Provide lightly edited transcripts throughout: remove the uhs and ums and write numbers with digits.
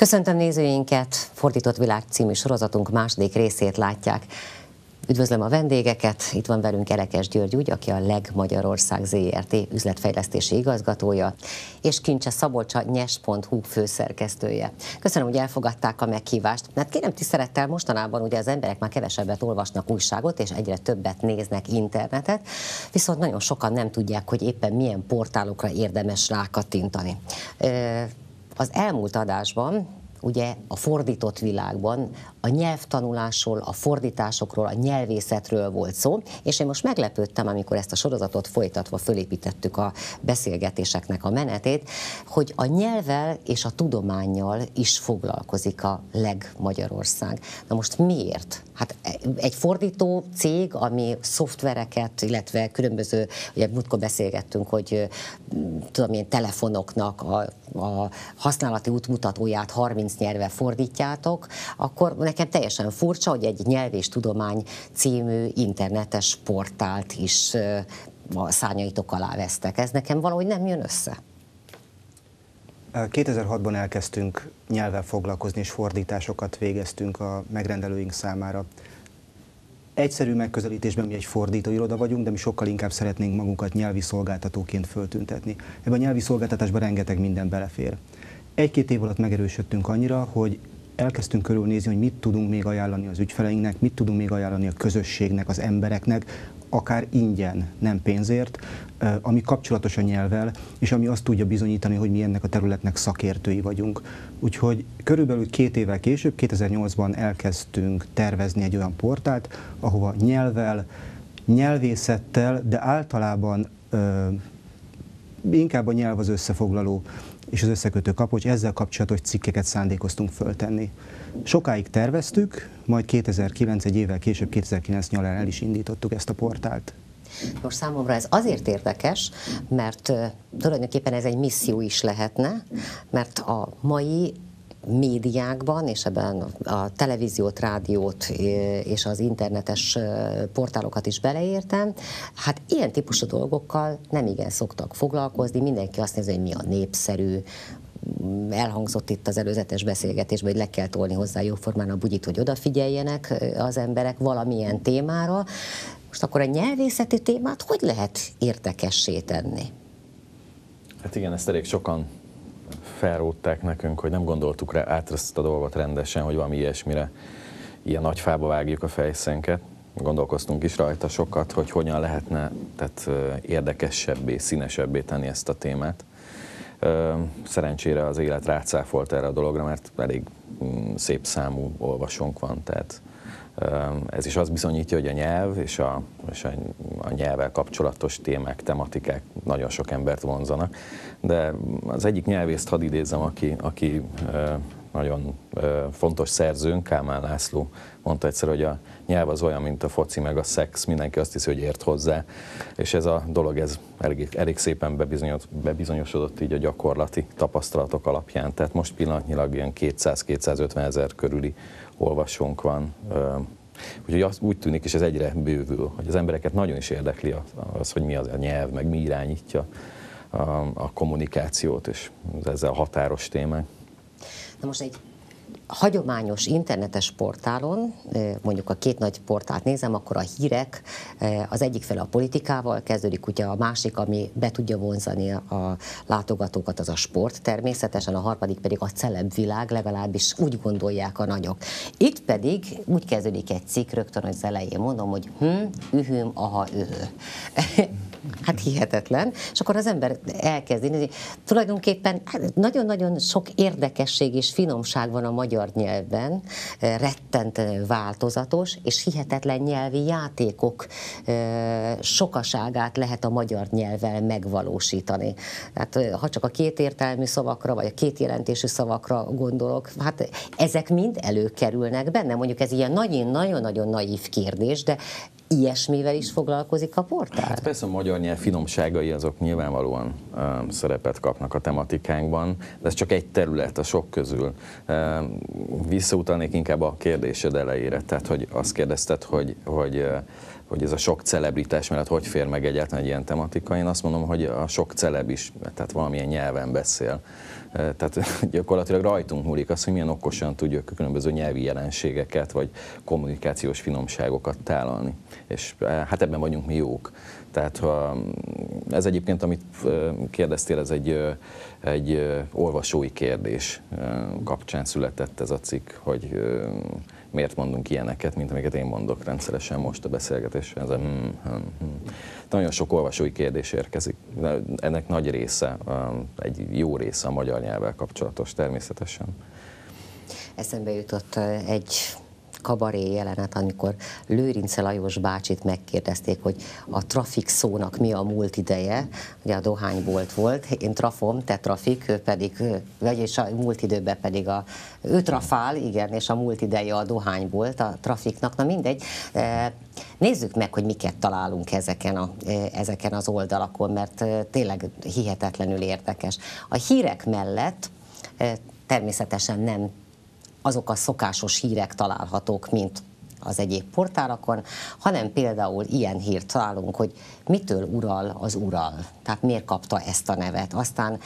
Köszöntöm nézőinket, Fordított világ című sorozatunk második részét látják. Üdvözlöm a vendégeket, itt van velünk Elekes György, aki a LEG Magyarország ZRT üzletfejlesztési igazgatója, és Kincse Szabolcs, a nyes.hu főszerkesztője. Köszönöm, hogy elfogadták a meghívást. Hát kérem tisztelettel, mostanában ugye az emberek már kevesebbet olvasnak újságot, és egyre többet néznek internetet, viszont nagyon sokan nem tudják, hogy éppen milyen portálokra érdemes rákattintani. Az elmúlt adásban, ugye a fordított világban a nyelvtanulásról, a fordításokról, a nyelvészetről volt szó, és én most meglepődtem, amikor ezt a sorozatot folytatva fölépítettük a beszélgetéseknek a menetét, hogy a nyelvvel és a tudománnyal is foglalkozik a LEG Magyarország. Na most miért? Hát egy fordító cég, ami szoftvereket, illetve különböző, ugye múltkor beszélgettünk, hogy tudom én, telefonoknak a használati útmutatóját 30 nyelvre fordítjátok, akkor nekem teljesen furcsa, hogy egy Nyelv és Tudomány című internetes portált is a szárnyaitok alá vesztek. Ez nekem valahogy nem jön össze. 2006-ban elkezdtünk nyelvvel foglalkozni, és fordításokat végeztünk a megrendelőink számára. Egyszerű megközelítésben mi egy fordítóiroda vagyunk, de mi sokkal inkább szeretnénk magunkat nyelvi szolgáltatóként föltüntetni. Ebben a nyelvi szolgáltatásban rengeteg minden belefér. Egy-két év alatt megerősödtünk annyira, hogy elkezdtünk körülnézni, hogy mit tudunk még ajánlani az ügyfeleinknek, mit tudunk még ajánlani a közösségnek, az embereknek, akár ingyen, nem pénzért, ami kapcsolatos a nyelvvel, és ami azt tudja bizonyítani, hogy mi ennek a területnek szakértői vagyunk. Úgyhogy körülbelül 2 évvel később, 2008-ban elkezdtünk tervezni egy olyan portált, ahova nyelvvel, nyelvészettel, de általában inkább a nyelv az összefoglaló és az összekötő kapocs, ezzel kapcsolatos cikkeket szándékoztunk föltenni. Sokáig terveztük, majd 2009, egy évvel később, 2009 nyarán el is indítottuk ezt a portált. Most számomra ez azért érdekes, mert tulajdonképpen ez egy misszió is lehetne, mert a mai médiákban, és ebben a televíziót, rádiót és az internetes portálokat is beleértem, hát ilyen típusú dolgokkal nem igen szoktak foglalkozni, mindenki azt nézi, hogy mi a népszerű, elhangzott itt az előzetes beszélgetésben, hogy le kell tolni hozzá jóformán a bugyit, hogy odafigyeljenek az emberek valamilyen témára. Most akkor a nyelvészeti témát hogy lehet érdekessé tenni? Hát igen, ezt elég sokan felrótták nekünk, hogy nem gondoltuk rá át ezt a dolgot rendesen, hogy valami ilyesmire, ilyen nagy fába vágjuk a fejszénket. Gondolkoztunk is rajta sokat, hogy hogyan lehetne érdekesebbé, színesebbé tenni ezt a témát. Szerencsére az élet rácáfolt erre a dologra, mert elég szép számú olvasónk van, tehát ez is azt bizonyítja, hogy a nyelv és a nyelvvel kapcsolatos témák, tematikák nagyon sok embert vonzanak. De az egyik nyelvészt hadd idézzem, aki nagyon fontos szerzőnk, Kálmán László mondta egyszer, hogy a nyelv az olyan, mint a foci meg a szex, mindenki azt hiszi, hogy ért hozzá, és ez a dolog ez elég szépen bebizonyosodott így a gyakorlati tapasztalatok alapján, tehát most pillanatnyilag ilyen 200-250 ezer körüli olvasónk van. Úgyhogy úgy tűnik, és ez egyre bővül, hogy az embereket nagyon is érdekli az, hogy mi az a nyelv, meg mi irányítja a kommunikációt, és ezzel a határos témák. Na most egy hagyományos internetes portálon, mondjuk a 2 nagy portált nézem, akkor a hírek az egyik fele a politikával kezdődik, ugye a másik, ami be tudja vonzani a látogatókat, az a sport természetesen, a harmadik pedig a celeb világ, legalábbis úgy gondolják a nagyok. Itt pedig úgy kezdődik egy cikk, rögtön az elején mondom, hogy ühüm, aha, ühő. Hát hihetetlen. És akkor az ember elkezdi nézni. Tulajdonképpen nagyon-nagyon sok érdekesség és finomság van a magyar nyelvben, rettentően változatos, és hihetetlen nyelvi játékok sokaságát lehet a magyar nyelvvel megvalósítani. Tehát ha csak a kétértelmű szavakra, vagy a kétjelentésű szavakra gondolok, hát ezek mind előkerülnek benne. Mondjuk ez ilyen nagyon-nagyon naív kérdés, de ilyesmivel is foglalkozik a portál? Hát persze a magyar nyelv finomságai azok nyilvánvalóan szerepet kapnak a tematikánkban, de ez csak egy terület a sok közül. Visszautalnék inkább a kérdésed elejére, tehát hogy azt kérdezted, hogy hogy ez a sok celebritás mellett hogy fér meg egyáltalán egy ilyen tematika. Én azt mondom, hogy a sok celeb is, tehát valamilyen nyelven beszél. Tehát gyakorlatilag rajtunk múlik az, hogy milyen okosan tudjuk különböző nyelvi jelenségeket, vagy kommunikációs finomságokat tálalni. És hát ebben vagyunk mi jók. Tehát ez egyébként, amit kérdeztél, ez egy olvasói kérdés kapcsán született ez a cikk, hogy miért mondunk ilyeneket, mint amiket én mondok rendszeresen most a beszélgetésben. Ez a Nagyon sok olvasói kérdés érkezik. Ennek nagy része, egy jó része a magyar nyelvvel kapcsolatos természetesen. Eszembe jutott egy kabaré jelenet, amikor Lőrince Lajos bácsit megkérdezték, hogy a trafik szónak mi a múlt ideje, ugye a dohánybolt volt, én trafom, te trafik, ő pedig, vagyis a múlt időben pedig ő trafál, igen, és a múlt ideje a dohánybolt a trafiknak, na mindegy. Nézzük meg, hogy miket találunk ezeken az oldalakon, mert tényleg hihetetlenül érdekes. A hírek mellett természetesen nem azok a szokásos hírek találhatók, mint az egyéb portálakon, hanem például ilyen hírt találunk, hogy mitől ural az Ural, tehát miért kapta ezt a nevet, aztán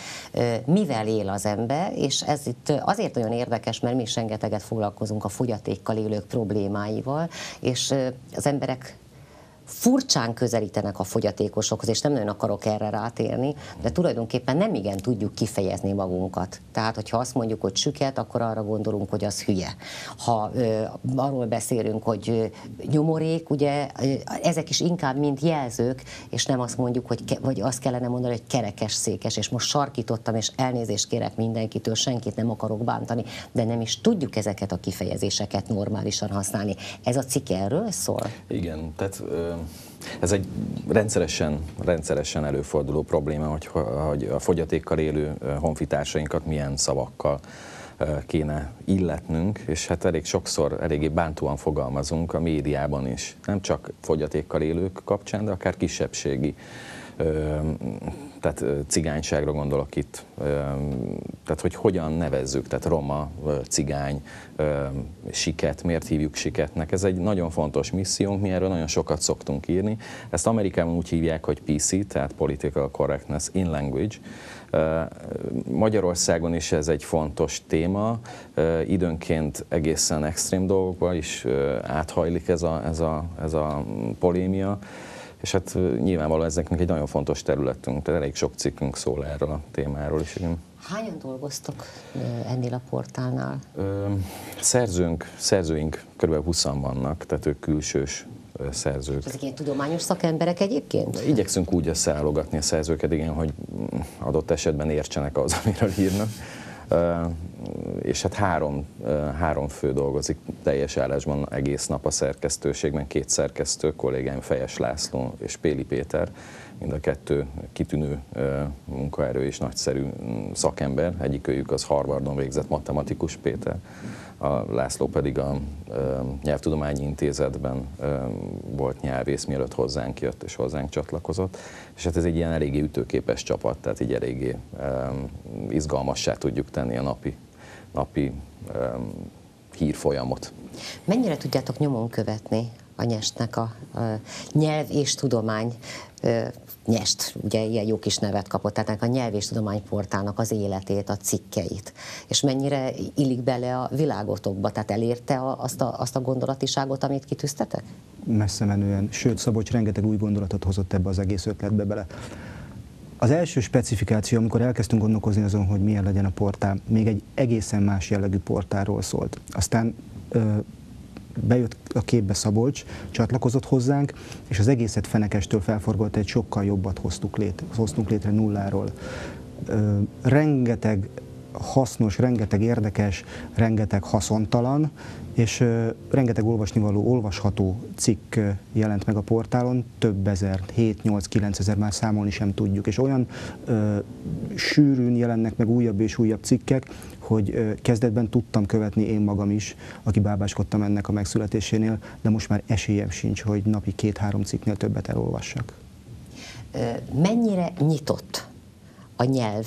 mivel él az ember, és ez itt azért nagyon érdekes, mert mi is rengeteget foglalkozunk a fogyatékkal élők problémáival, és az emberek furcsán közelítenek a fogyatékosokhoz, és nem nagyon akarok erre rátérni, de tulajdonképpen nem igen tudjuk kifejezni magunkat. Tehát, hogyha azt mondjuk, hogy süket, akkor arra gondolunk, hogy az hülye. Ha arról beszélünk, hogy nyomorék, ugye ezek is inkább mint jelzők, és nem azt mondjuk, vagy azt kellene mondani, hogy kerekes székes, és most sarkítottam, és elnézést kérek mindenkitől, senkit nem akarok bántani, de nem is tudjuk ezeket a kifejezéseket normálisan használni. Ez a cikk erről szól? Igen, tehát ez egy rendszeresen előforduló probléma, hogy a fogyatékkal élő honfitársainkat milyen szavakkal kéne illetnünk, és hát elég sokszor eléggé bántóan fogalmazunk a médiában is. Nem csak fogyatékkal élők kapcsán, de akár kisebbségi, tehát cigányságra gondolok itt, tehát hogy hogyan nevezzük, tehát roma, cigány, siket, miért hívjuk siketnek. Ez egy nagyon fontos missziónk, mi erről nagyon sokat szoktunk írni. Ezt Amerikában úgy hívják, hogy PC, tehát Political Correctness in Language. Magyarországon is ez egy fontos téma, időnként egészen extrém dolgokba is áthajlik ez a polémia, és hát nyilvánvalóan ezeknek egy nagyon fontos területünk, tehát elég sok cikkünk szól erről a témáról is. Igen. Hányan dolgoztok ennél a portálnál? Szerzőink kb. 20-an vannak, tehát ők külsős szerzők. Ezek ilyen tudományos szakemberek egyébként? Igyekszünk úgy összeállogatni a szerzőket, igen, hogy adott esetben értsenek az, amiről írnak. És hát három fő dolgozik teljes állásban egész nap a szerkesztőségben, 2 szerkesztő, kollégáim Fejes László és Péli Péter, mind a 2 kitűnő munkaerő és nagyszerű szakember, egyikőjük az Harvardon végzett matematikus Péter, a László pedig a Nyelvtudományi Intézetben volt nyelvész, mielőtt hozzánk jött és hozzánk csatlakozott, és hát ez egy ilyen eléggé ütőképes csapat, tehát így eléggé izgalmassá tudjuk tenni a napi hírfolyamot. Mennyire tudjátok nyomon követni a Nyestnek a nyelv és tudomány, Nyest, ugye ilyen jó kis nevet kapott, tehát a nyelv és tudomány portálnak az életét, a cikkeit, és mennyire illik bele a világotokba, tehát elérte azt a gondolatiságot, amit kitűztetek? Messze menően, sőt Szabolcs rengeteg új gondolatot hozott ebbe az egész ötletbe bele. Az első specifikáció, amikor elkezdtünk gondolkozni azon, hogy milyen legyen a portál, még egy egészen más jellegű portálról szólt. Aztán bejött a képbe Szabolcs, csatlakozott hozzánk, és az egészet fenekestől felforgott, egy sokkal jobbat hoztunk létre nulláról. Rengeteg hasznos, rengeteg érdekes, rengeteg haszontalan, és rengeteg olvasnivaló, olvasható cikk jelent meg a portálon, több ezer, 7-8-9 ezer, már számolni sem tudjuk, és olyan sűrűn jelennek meg újabb és újabb cikkek, hogy kezdetben tudtam követni én magam is, aki bábáskodtam ennek a megszületésénél, de most már esélyem sincs, hogy napi 2-3 cikknél többet elolvassak. Mennyire nyitott a nyelv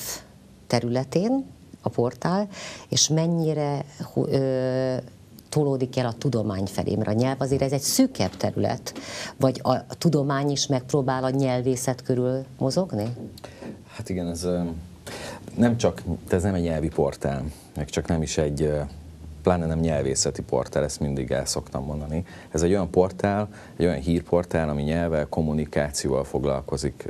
területén a portál, és mennyire tolódik el a tudomány felé? Mert a nyelv azért ez egy szűkebb terület, vagy a tudomány is megpróbál a nyelvészet körül mozogni? Hát igen, ez nem egy nyelvi portál, meg csak nem is egy, pláne nem nyelvészeti portál, ezt mindig el szoktam mondani. Ez egy olyan portál, egy olyan hírportál, ami nyelvvel, kommunikációval foglalkozik,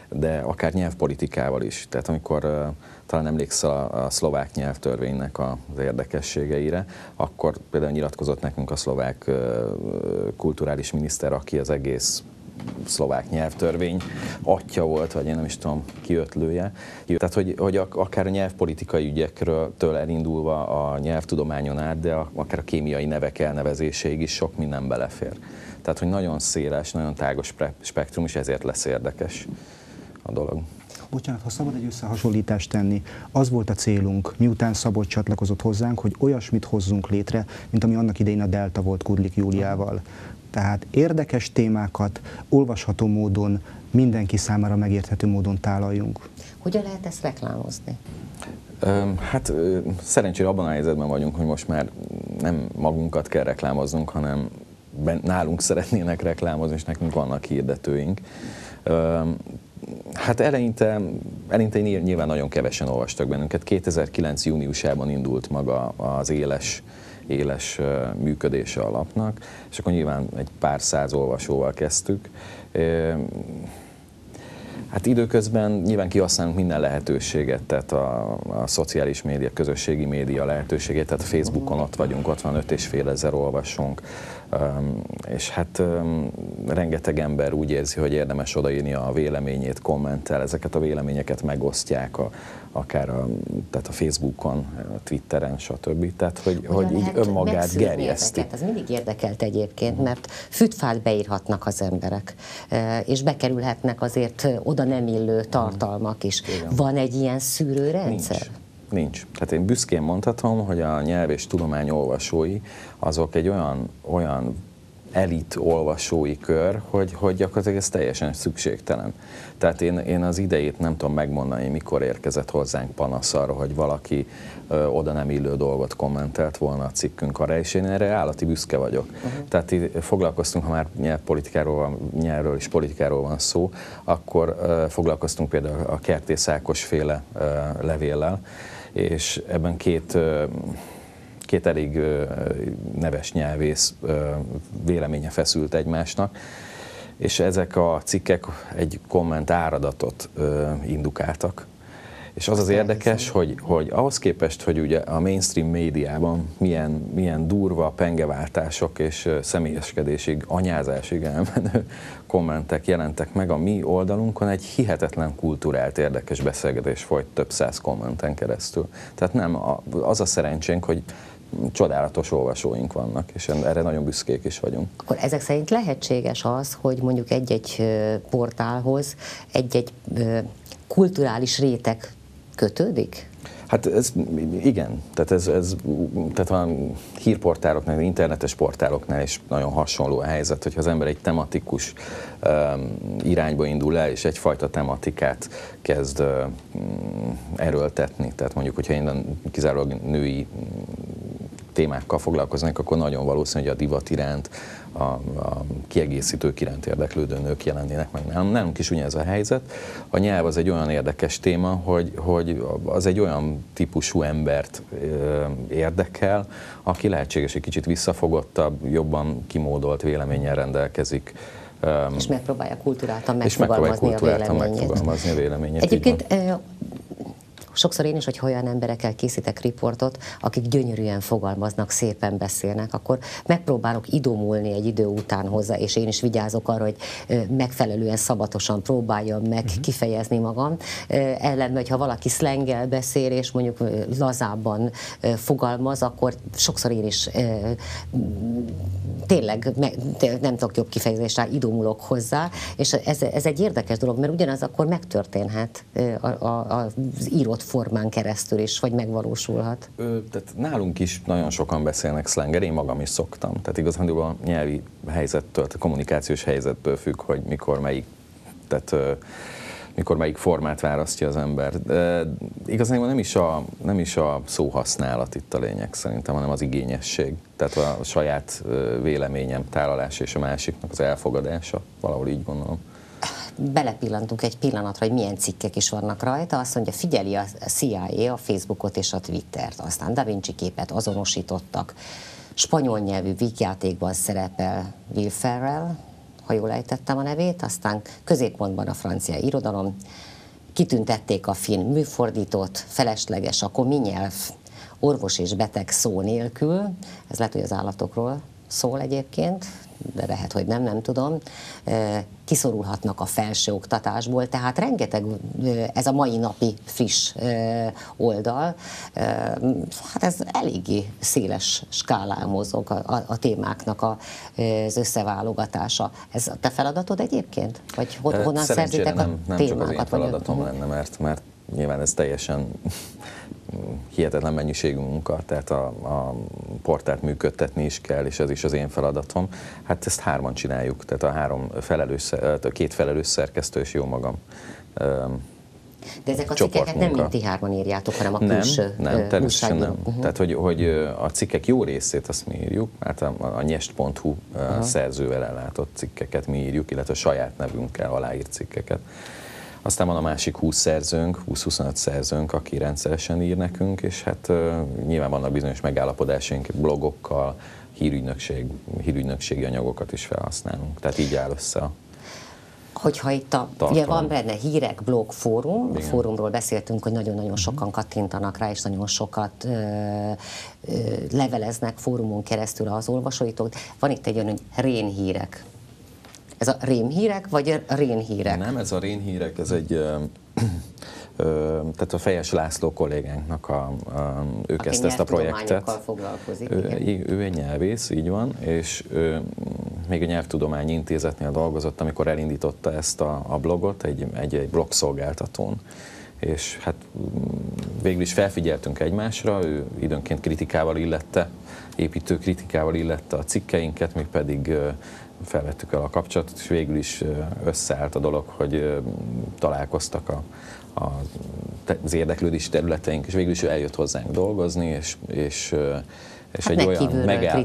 de akár nyelvpolitikával is. Tehát amikor talán emlékszel a szlovák nyelvtörvénynek az érdekességeire, akkor például nyilatkozott nekünk a szlovák kulturális miniszter, aki az egész szlovák nyelvtörvény atya volt, vagy én nem is tudom, kiötlője. Tehát, hogy akár a nyelvpolitikai ügyektől elindulva a nyelvtudományon át, de akár a kémiai nevek elnevezéséig is sok minden belefér. Tehát, hogy nagyon széles, nagyon tágos spektrum, és ezért lesz érdekes a dolog. Bocsánat, ha szabad egy összehasonlítást tenni, az volt a célunk, miután Szabolcs csatlakozott hozzánk, hogy olyasmit hozzunk létre, mint ami annak idején a Delta volt Kudlik Júliával. Tehát érdekes témákat olvasható módon, mindenki számára megérthető módon tálaljunk. Hogyan lehet ezt reklámozni? Hát szerencsére abban a helyzetben vagyunk, hogy most már nem magunkat kell reklámoznunk, hanem nálunk szeretnének reklámozni, és nekünk vannak hirdetőink. Hát eleinte nyilván nagyon kevesen olvastak bennünket. 2009. júniusában indult maga az éles működése a lapnak, és akkor nyilván egy pár száz olvasóval kezdtük. Hát időközben nyilván kihasználunk minden lehetőséget, tehát a szociális média, közösségi média lehetőségét, tehát a Facebookon ott vagyunk, ott van 5,5 ezer olvasónk, és hát rengeteg ember úgy érzi, hogy érdemes odaírni a véleményét, kommentel, ezeket a véleményeket megosztják tehát a Facebookon, a Twitteren, stb. Tehát, hogy így önmagát gerjeszti. Ez mindig érdekelt egyébként, mert fütfát beírhatnak az emberek, és bekerülhetnek azért oda nem illő tartalmak is. Igen. Van egy ilyen szűrőrendszer? Nincs. Tehát én büszkén mondhatom, hogy a nyelv és tudomány olvasói azok egy olyan elit olvasói kör, hogy gyakorlatilag ez teljesen szükségtelen. Tehát én az idejét nem tudom megmondani, mikor érkezett hozzánk panasz arra, hogy valaki oda nem illő dolgot kommentelt volna a cikkünk alá, és én erre állati büszke vagyok. Tehát foglalkoztunk, ha már nyelvről és politikáról van szó, akkor foglalkoztunk például a Kertész Ákos féle levéllel, és ebben két elég neves nyelvész véleménye feszült egymásnak, és ezek a cikkek egy komment áradatot indukáltak. És az érdekes, hogy ahhoz képest, hogy ugye a mainstream médiában milyen durva pengeváltások és személyeskedésig, anyázásig elmenő kommentek jelentek meg, a mi oldalunkon egy hihetetlen kulturált, érdekes beszélgetés folyt több száz kommenten keresztül. Tehát nem, az a szerencsénk, hogy csodálatos olvasóink vannak, és erre nagyon büszkék is vagyunk. Akkor ezek szerint lehetséges az, hogy mondjuk egy-egy portálhoz egy-egy kulturális réteg kötődik? Hát ez igen, tehát van hírportáloknál, internetes portáloknál is nagyon hasonló a helyzet, hogyha az ember egy tematikus irányba indul el, és egyfajta tematikát kezd erőltetni. Tehát mondjuk, hogyha én kizárólag női témákkal foglalkoznak, akkor nagyon valószínű, hogy a divat iránt, a kiegészítők iránt érdeklődő nők jelennének meg. Nálunk is ugyanez a helyzet. A nyelv az egy olyan érdekes téma, hogy az egy olyan típusú embert érdekel, aki lehetséges egy kicsit visszafogottabb, jobban kimódolt véleménnyel rendelkezik. És megpróbálja kulturáltan megfogalmazni a véleményét. Egyébként sokszor én is, hogy olyan emberekkel készítek riportot, akik gyönyörűen fogalmaznak, szépen beszélnek, akkor megpróbálok idomulni egy idő után hozzá, és én is vigyázok arra, hogy megfelelően szabatosan próbáljam meg kifejezni magam. Ellenben, hogyha valaki szlenggel beszél, és mondjuk lazábban fogalmaz, akkor sokszor én is tényleg nem tudok jobb kifejezést rá, idomulok hozzá, és ez egy érdekes dolog, mert ugyanaz akkor megtörténhet az írott formán keresztül is, vagy megvalósulhat. Tehát nálunk is nagyon sokan beszélnek szlenggel, én magam is szoktam. Tehát igazán a nyelvi helyzettől, a kommunikációs helyzetből függ, hogy mikor melyik. Tehát mikor melyik formát választja az ember. De igazából nem is a szóhasználat itt a lényeg szerintem, hanem az igényesség. Tehát a saját véleményem tálalása és a másiknak az elfogadása, valahol így gondolom. Belepillantunk egy pillanatra, hogy milyen cikkek is vannak rajta. Azt mondja, figyeli a CIA a Facebookot és a Twittert, aztán Da Vinci képet azonosítottak. Spanyol nyelvű vígjátékban szerepel Will Ferrell, ha jól ejtettem a nevét, aztán középpontban a francia irodalom. Kitüntették a film műfordított, felesleges a komi nyelv, orvos és beteg szó nélkül. Ez lehet, hogy az állatokról szól egyébként, de lehet, hogy nem tudom, kiszorulhatnak a felsőoktatásból, tehát rengeteg, ez a mai napi friss oldal, hát ez eléggé széles skálán mozog a témáknak az összeválogatása. Ez a te feladatod egyébként? Vagy honnan szerzitek a témákat? Nem csak az én feladatom lenne, mert nyilván ez teljesen hihetetlen mennyiségű munka, tehát a portált működtetni is kell, és ez is az én feladatom. Hát ezt hárman csináljuk, tehát a két felelős szerkesztő és jó magam. De ezek a cikkeket nem mind ti hárman írjátok, hanem a külső Nem, természetesen nem. Tehát, hogy a cikkek jó részét azt mi írjuk, hát a nyest.hu szerzővel ellátott cikkeket mi írjuk, illetve a saját nevünkkel aláírt cikkeket. Aztán van a másik 20 szerzőnk, 20-25 szerzőnk, aki rendszeresen ír nekünk, és hát nyilván vannak bizonyos megállapodásaink blogokkal, hírügynökségi anyagokat is felhasználunk. Tehát így áll össze a hogyha itt ugye van benne hírek, blog, fórum, a fórumról beszéltünk, hogy nagyon-nagyon sokan kattintanak rá, és nagyon sokat leveleznek fórumon keresztül az olvasóitok. Van itt egy olyan, hogy rénhírek. Ez a rémhírek, vagy a rénhírek? Nem, ez a rénhírek, ez egy... tehát a Fejes László kollégánknak ő kezdte ezt a projektet. Foglalkozik, ő egy nyelvész, így van, és még a Nyelvtudományi Intézetnél dolgozott, amikor elindította ezt a blogot egy blogszolgáltatón. És hát végül is felfigyeltünk egymásra, ő időnként kritikával illette, építő kritikával illette a cikkeinket, mi pedig felvettük el a kapcsolatot, és végül is összeállt a dolog, hogy találkoztak az érdeklődési területeink, és végül is ő eljött hozzánk dolgozni, és hát egy olyan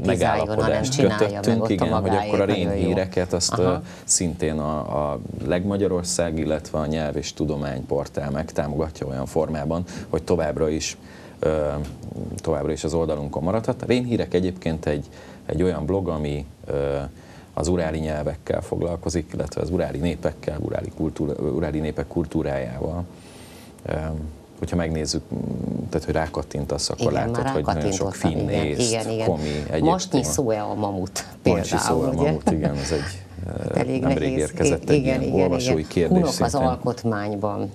megállapodást kötöttünk, igen, hogy akkor a rénhíreket azt szintén a Legmagyarország, illetve a Nyelv és Tudomány portál megtámogatja olyan formában, hogy továbbra is az oldalunkon maradhat. A rénhírek egyébként egy olyan blog, ami az uráli nyelvekkel foglalkozik, illetve az uráli népekkel, uráli népek kultúrájával. Hogyha megnézzük, tehát hogy rákattintasz, akkor látod, hogy nagyon sok finn, észt, komi, egyéb. Mostnyi szó-e a mamut például, ugye? Mamut, igen, ez egy nemrég érkezett egy ilyen olvasói kérdés. Hunok az alkotmányban.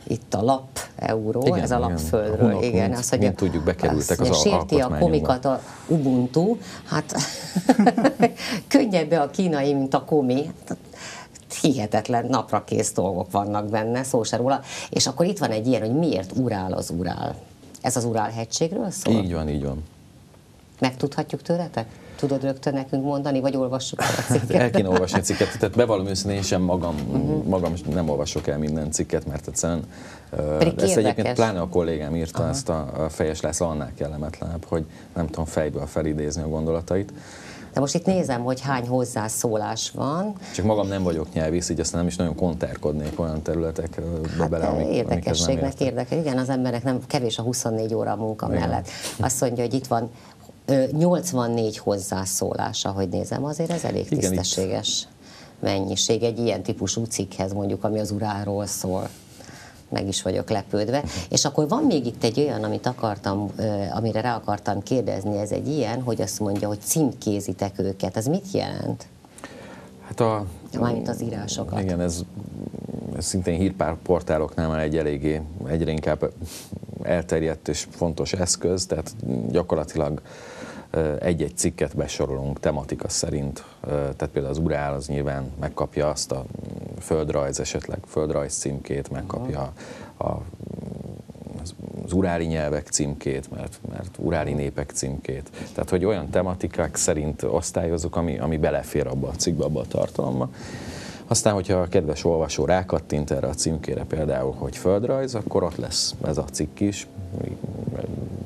Itt a lap euró, ez a lapföldről, Hunok, igen. Mint tudjuk, bekerültek az alkotmányunkba. Sérti a komikat a Ubuntu, hát könnyebb a kínai, mint a komi. Hihetetlen naprakész dolgok vannak benne, szó se róla. És akkor itt van egy ilyen, hogy miért urál az Urál. Ez az Urál-hegységről szól? Így van, így van. Megtudhatjuk tőletek? Tudod rögtön nekünk mondani, vagy olvassuk el a cikket? El kéne olvasni a cikket, tehát bevallom őszintén, én sem magam nem olvasok el minden cikket, mert egyszerűen ezt egyébként pláne a kollégám írta, ezt a Fejes László, annál kellemetlenebb, hogy nem tudom fejből felidézni a gondolatait. De most itt nézem, hogy hány hozzászólás van. Csak magam nem vagyok nyelvész, így aztán nem is nagyon kontárkodnék olyan területekbe bele, érdekességnek érdekel. Igen, az emberek nem kevés a 24 óra a munka mellett. Azt mondja, hogy itt van 84 hozzászólás, ahogy nézem, azért ez elég tisztességes mennyiség egy ilyen típusú cikkhez, mondjuk, ami az Urálról szól. Meg is vagyok lepődve. És akkor van még itt egy olyan, amire rá akartam kérdezni, ez egy ilyen, hogy azt mondja, hogy címkézitek őket. Ez mit jelent? Hát mármint az írásokat. Igen, ez szintén hírportáloknál már egyre inkább elterjedt és fontos eszköz, tehát gyakorlatilag egy-egy cikket besorolunk tematika szerint, tehát például az Urál az nyilván megkapja azt a földrajz címkét, megkapja az uráli nyelvek címkét, mert uráli népek címkét. Tehát, hogy olyan tematikák szerint osztályozunk, ami belefér abba a cikkbe, abba a tartalomba. Aztán, hogyha a kedves olvasó rákattint erre a címkére például, hogy földrajz, akkor ott lesz ez a cikk is,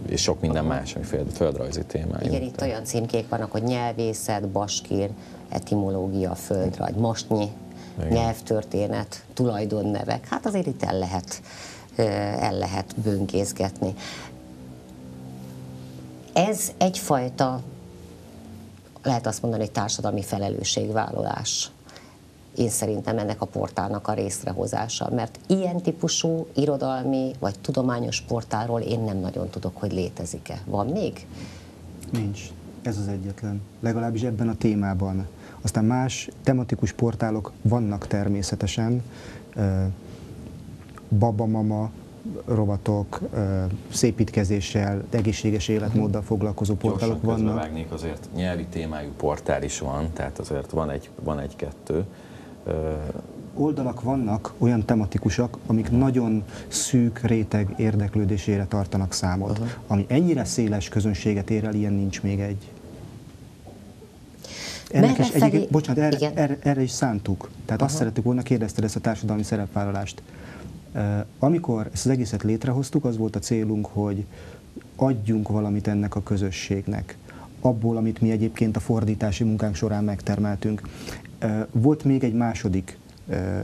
és sok minden más, ami földrajzi témájú. Igen, itt olyan címkék vannak, hogy nyelvészet, baskír, etimológia, földrajz, mostnyi, nyelvtörténet, tulajdonnevek. Hát azért itt el lehet böngészgetni. Ez egyfajta, lehet azt mondani, hogy társadalmi felelősségvállalás. Én szerintem ennek a portálnak a részrehozása, mert ilyen típusú irodalmi vagy tudományos portálról én nem nagyon tudok, hogy létezik-e. Van még? Nincs. Ez az egyetlen. Legalábbis ebben a témában. Aztán más tematikus portálok vannak természetesen. Babamama rovatok, szépítkezéssel, egészséges életmóddal foglalkozó portálok vannak. Gyorsan közbevágnék, azért nyelvi témájú portál is van, tehát azért van egy-kettő. Oldalak vannak olyan tematikusak, amik nagyon szűk réteg érdeklődésére tartanak számot. Ami ennyire széles közönséget ér el, ilyen nincs még egy. Ennek is egyébként, bocsánat, erre is szántuk. Tehát azt szerettük volna, kérdezted ezt a társadalmi szerepvállalást. Amikor ezt az egészet létrehoztuk, az volt a célunk, hogy adjunk valamit ennek a közösségnek, abból, amit mi egyébként a fordítási munkánk során megtermeltünk. Volt még egy második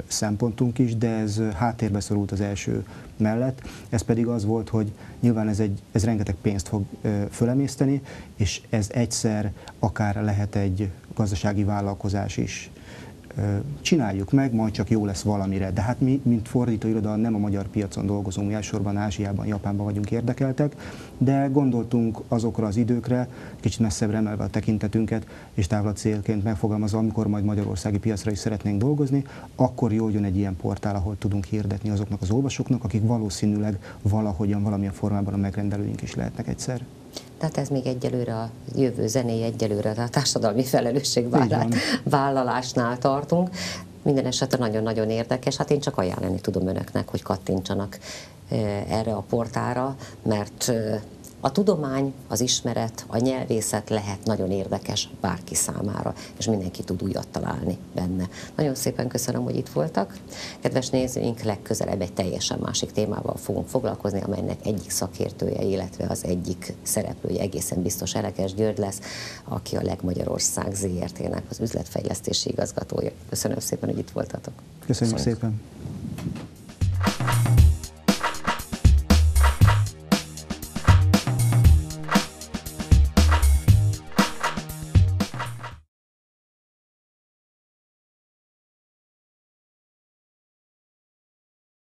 szempontunk is, de ez háttérbe szorult az első mellett. Ez pedig az volt, hogy nyilván ez rengeteg pénzt fog fölemészteni, és ez egyszer akár lehet egy gazdasági vállalkozás is. Csináljuk meg, majd csak jó lesz valamire. De hát mi, mint fordítóiroda nem a magyar piacon dolgozunk, mi elsősorban Ázsiában, Japánban vagyunk érdekeltek, de gondoltunk azokra az időkre, kicsit messzebbre emelve a tekintetünket, és távlat célként megfogalmazva, amikor majd magyarországi piacra is szeretnénk dolgozni, akkor jól jön egy ilyen portál, ahol tudunk hirdetni azoknak az olvasóknak, akik valószínűleg valahogyan, valamilyen formában a megrendelőink is lehetnek egyszer. Tehát ez még egyelőre a jövő zenéje, egyelőre a társadalmi felelősségvállalásnál tartunk. Minden esetre nagyon-nagyon érdekes. Hát én csak ajánlani tudom önöknek, hogy kattintsanak erre a portára, mert a tudomány, az ismeret, a nyelvészet lehet nagyon érdekes bárki számára, és mindenki tud újat találni benne. Nagyon szépen köszönöm, hogy itt voltak. Kedves nézőink, legközelebb egy teljesen másik témával fogunk foglalkozni, amelynek egyik szakértője, illetve az egyik szereplője egészen biztos Elekes György lesz, aki a Legmagyarország ZRT-nek az üzletfejlesztési igazgatója. Köszönöm szépen, hogy itt voltatok. Köszönjük szépen.